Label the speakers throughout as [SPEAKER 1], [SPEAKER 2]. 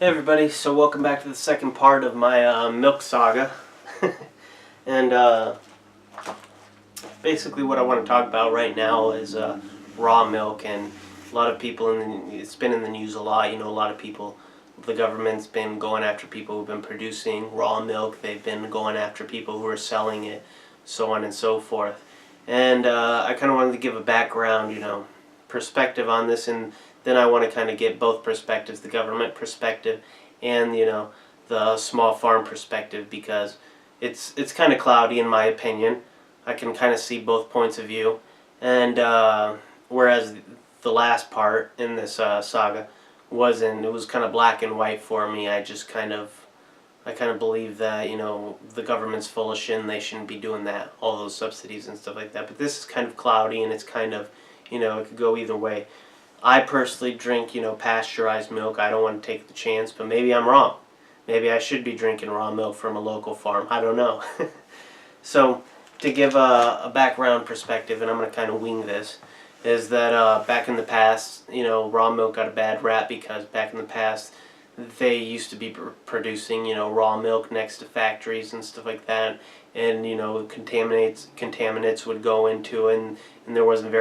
[SPEAKER 1] Hey everybody, so welcome back to the second part of my milk saga. And basically what I want to talk about right now is raw milk. And a lot of people, it's been in the news a lot, a lot of people, the government's been going after people who've been producing raw milk. They've been going after people who are selling it, so on and so forth. And I kind of wanted to give a background, perspective on this, and then I want to kind of get both perspectives, the government perspective and the small farm perspective, because it's kind of cloudy in my opinion. I can kind of see both points of view, and whereas the last part in this saga it was kind of black and white for me. I kind of believe that the government's full of shit and they shouldn't be doing that, all those subsidies and stuff like that. But this is kind of cloudy, and it's kind of it could go either way. I personally drink, pasteurized milk. I don't want to take the chance, but maybe I'm wrong. Maybe I should be drinking raw milk from a local farm. I don't know. So, to give a background perspective, and I'm going to kind of wing this, is that back in the past, raw milk got a bad rap because back in the past, they used to be producing, raw milk next to factories and stuff like that, and contaminants would go into it, and there wasn't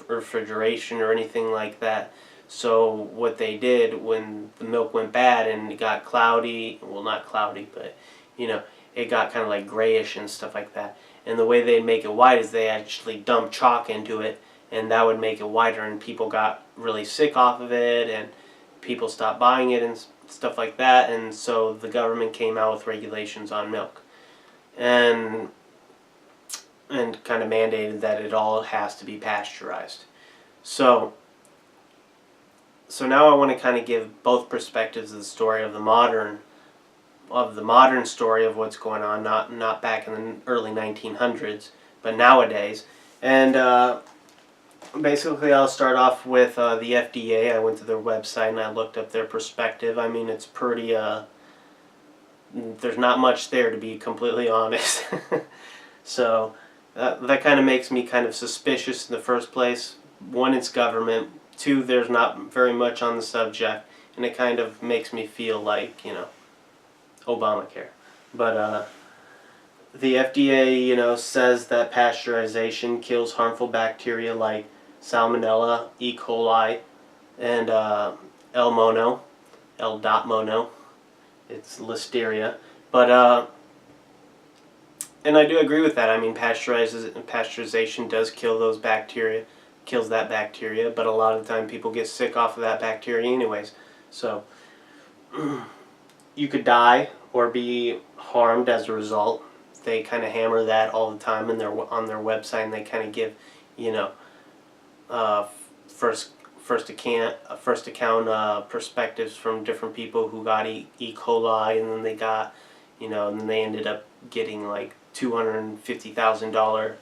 [SPEAKER 1] refrigeration or anything like that. So what they did when the milk went bad and it got cloudy, well, not cloudy, but it got kind of like grayish and stuff like that. And the way they make it white is they actually dump chalk into it, and that would make it whiter, and people got really sick off of it, and people stopped buying it and stuff like that. And so the government came out with regulations on milk, and kind of mandated that it all has to be pasteurized. So now I want to kind of give both perspectives of the story of the modern story of what's going on, not back in the early 1900s, but nowadays. And basically I'll start off with the FDA. I went to their website and I looked up their perspective. I mean, it's pretty, there's not much there, to be completely honest. So that kind of makes me kind of suspicious in the first place. One, it's government. Two, there's not very much on the subject, and it kind of makes me feel like, Obamacare. But the FDA, says that pasteurization kills harmful bacteria like Salmonella, E. coli, and L. mono, L. mono. It's Listeria. But and I do agree with that. I mean, pasteurization does kill those bacteria, kills that bacteria, but a lot of the time people get sick off of that bacteria anyways. So you could die or be harmed as a result. They kind of hammer that all the time on their website, and they kind of give, first account perspectives from different people who got E. coli, and then they got, and then they ended up getting like $250,000,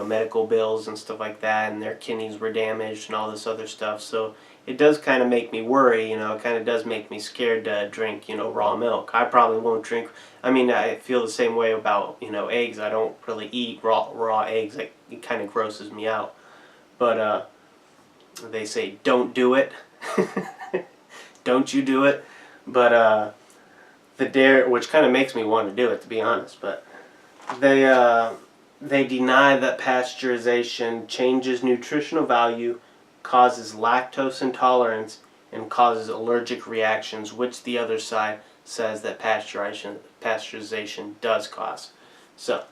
[SPEAKER 1] medical bills and stuff like that, and their kidneys were damaged and all this other stuff. So it does kind of make me worry, it kind of does make me scared to drink, raw milk. I probably won't drink, I feel the same way about, eggs. I don't really eat raw eggs. It kind of grosses me out. But they say, don't do it. Don't you do it. But which kind of makes me want to do it, to be honest. But they deny that pasteurization changes nutritional value, causes lactose intolerance, and causes allergic reactions, which the other side says that pasteurization does cause. So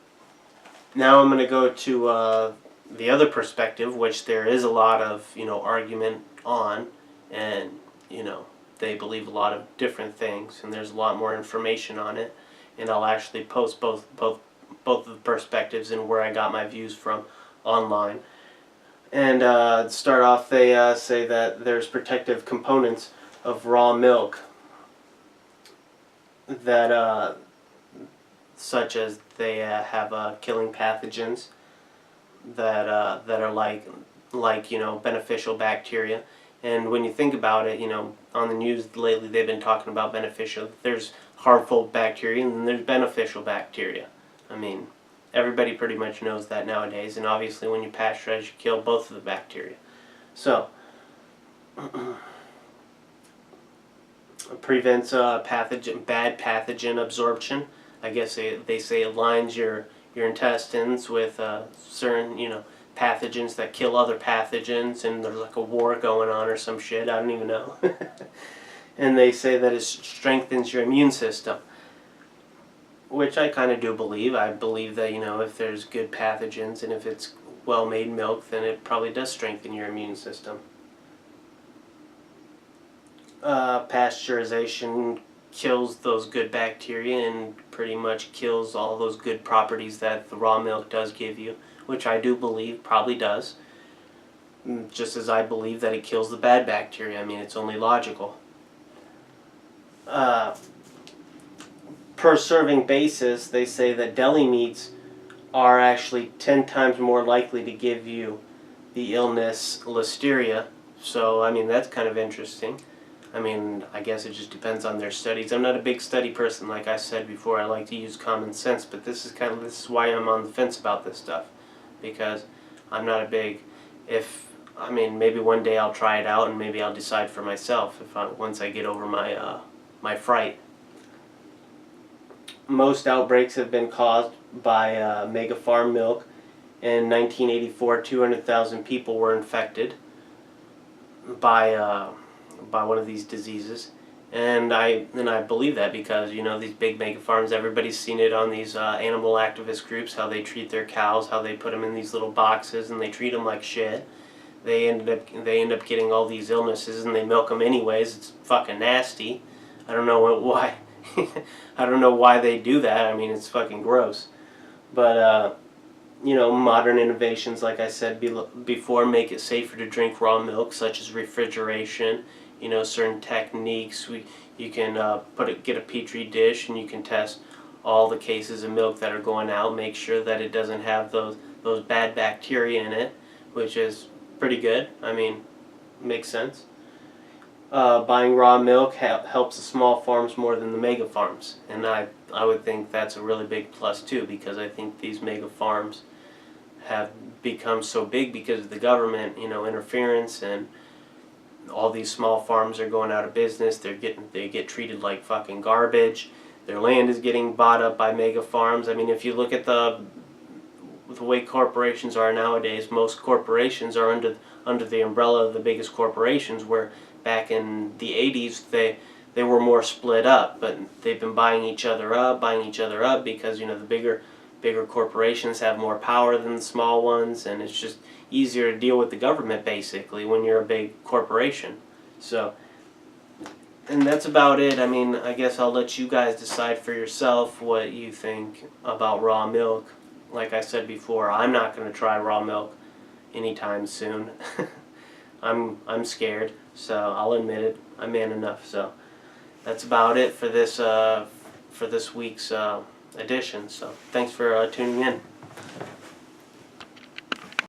[SPEAKER 1] now I'm going to go to the other perspective, which there is a lot of argument on, and they believe a lot of different things, and there's a lot more information on it, and I'll actually post both of the perspectives and where I got my views from online. And to start off, they say that there's protective components of raw milk that such as they have killing pathogens that are like beneficial bacteria. And when you think about it, on the news lately they've been talking about beneficial. There's harmful bacteria and then there's beneficial bacteria. I mean, everybody pretty much knows that nowadays, and obviously when you pasteurize, you kill both of the bacteria. So prevents bad pathogen absorption. I guess they say it lines your intestines with certain, pathogens that kill other pathogens, and there's like a war going on or some shit. I don't even know. And they say that it strengthens your immune system, which I kind of do believe. I believe that, if there's good pathogens and if it's well-made milk, then it probably does strengthen your immune system. Pasteurization kills those good bacteria and pretty much kills all those good properties that the raw milk does give you, which I do believe probably does. Just as I believe that it kills the bad bacteria. I mean, it's only logical. Per serving basis, they say that deli meats are actually 10 times more likely to give you the illness Listeria. So, I mean, that's kind of interesting. I mean, I guess it just depends on their studies. I'm not a big study person, like I said before. I like to use common sense, but this is why I'm on the fence about this stuff, because I'm not a big. Maybe one day I'll try it out and maybe I'll decide for myself once I get over my my fright. Most outbreaks have been caused by Mega Farm milk. In 1984, 200,000 people were infected by one of these diseases, and I believe that because these big mega farms, everybody's seen it on these animal activist groups, how they treat their cows, how they put them in these little boxes and they treat them like shit. They end up getting all these illnesses and they milk them anyways. It's fucking nasty. I don't know why. I don't know why they do that. I mean, it's fucking gross. But modern innovations, like I said before, make it safer to drink raw milk, such as refrigeration. Certain techniques. You can get a petri dish and you can test all the cases of milk that are going out. Make sure that it doesn't have those bad bacteria in it, which is pretty good. I mean, makes sense. Buying raw milk helps the small farms more than the mega farms, and I would think that's a really big plus too, because I think these mega farms have become so big because of the government, interference, and all these small farms are going out of business. They get treated like fucking garbage. Their land is getting bought up by mega farms. I mean, if you look at the way corporations are nowadays, most corporations are under the umbrella of the biggest corporations, where back in the 80s they were more split up, but they've been buying each other up because the bigger corporations have more power than the small ones, and it's just easier to deal with the government basically when you're a big corporation. So, and that's about it. I mean, I guess I'll let you guys decide for yourself what you think about raw milk. Like I said before, I'm not going to try raw milk anytime soon. I'm scared, so I'll admit it. I'm man enough. So that's about it for this week's edition. So thanks for tuning in.